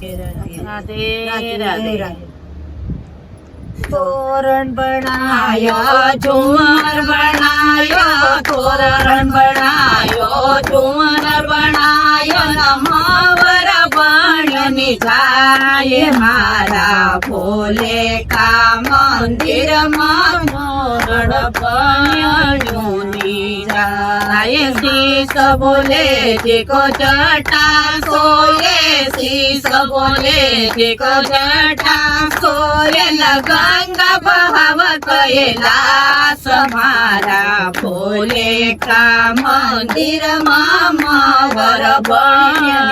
राधे राधे। तोरण बनायो झूमर बनायो, तोरण बनायो, झूमर बनायो, नमावर बण्यो निजाय मारा भोले का मंदिर में तोरण बण्यो निजाय। शीश बोले जिको जटा सोये, शीश बोले जिको जटा सोये, गंगा बहाव कैलाश मारा भोले का मंदिर मावर बण्यो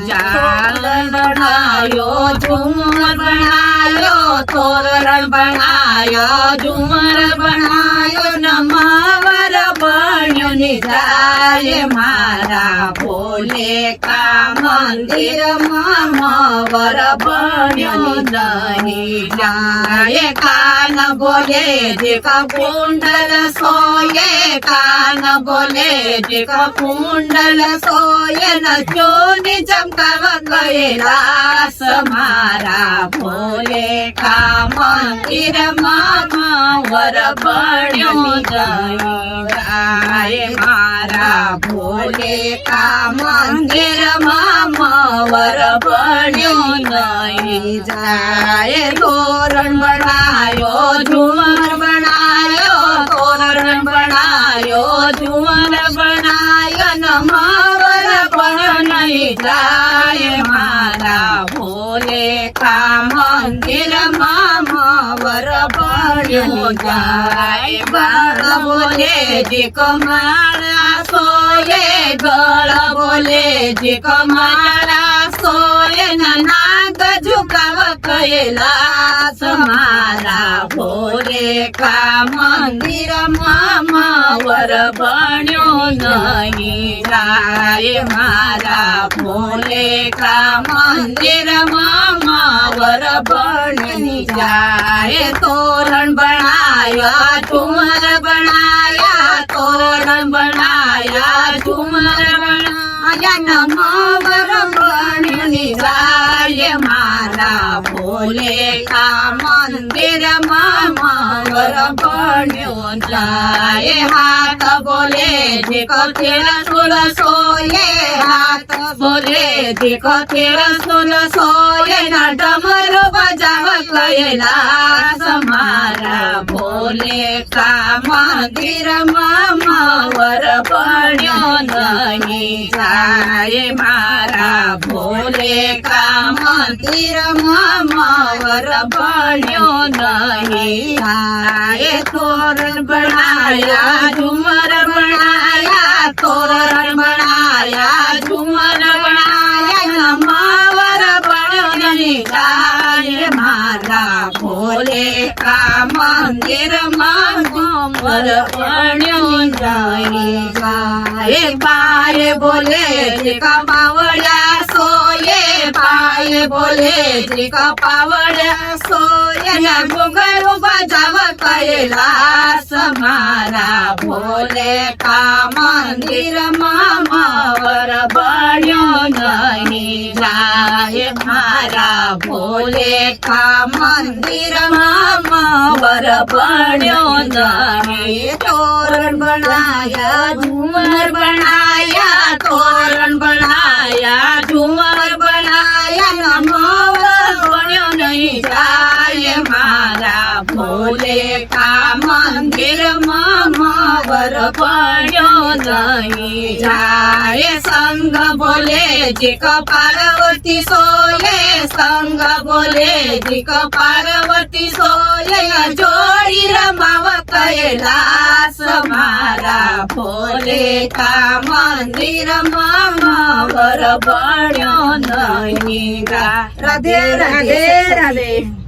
जाल बनायो, झूमर बनायो, तोरण बनायो, झूमर बनायो, नमावर बण्यो निजाय मारा भोले का मंदिर मावर बण्यो नहीं जाए। कान बोले जिका कुंडल सोये, कान बोले जिका कुंडल सोये, न चोनी चमकाव कैलाश मारा भोले का मंदिर मावर बण्यो नहीं जाए मारा भोले का मंदिर मावर बण्यो नहीं जाए। तोरण बनायो, झूमर बनायो, तोरण बनायो, झूमर बनायो, नमावर बण्यो नहीं जाए मारा भोले का मंदिर मावर बण्यो जाए। बाळ बोले जिको माळा सोये, गळ बोले जिको माळा सोये, नाग झुकाव कैलाश मारा भोले का मंदिर मावर बण्यो नहीं जाए मारा भोले का मंदिर मावर बण्यो नहीं जाए। तोरण बनाया, झूमर बनाया, तोरण बनाया, झूमर बनाया, नमावर बण्यो नहीं जाए मारा भोले का मंदिर मावर बण्यो जाए। हाथ बोले जिको त्रिशूल सोये, हाथ बोले जिको त्रिशूल सोये, न डमरू बजाव कैलाश मारा भोले का मंदिर मावर बण्यो नहीं जाए मारा भोले का मंदिर मावर बण्यो नहीं जाए। तोरण बनाया, झूमर बनाया, तोरण बनाया, झूमर बनाया, नमावर बण्यो नहीं जाए मारा भोले का मंदिर मावर बण्यो नहीं जाए। पाय बोले जिका पावड्या सोये, पाय बोले जिका पावड्या सोये, घुंघरू बजाव कैलाश मारा भोले का मंदिर मावर बण्यो नहीं जाए मारा भोले का मंदिर मावर बण्यो नहीं। तोरण बनाया, झूमर बनाया, तोरण बनाया, झूमर बनाया, नमावर बण्यो नहीं जाए मारा भोले का मंदिर मावर बण्यो नहीं जाए। संग बोले जिको पार्वती सोये, संग बोले जिको पार्वती सोये, जोड़ी रमाव कैलाश मारा भोले का मंदिर मावर बण्यो नहीं जाए। राधे राधे राधे।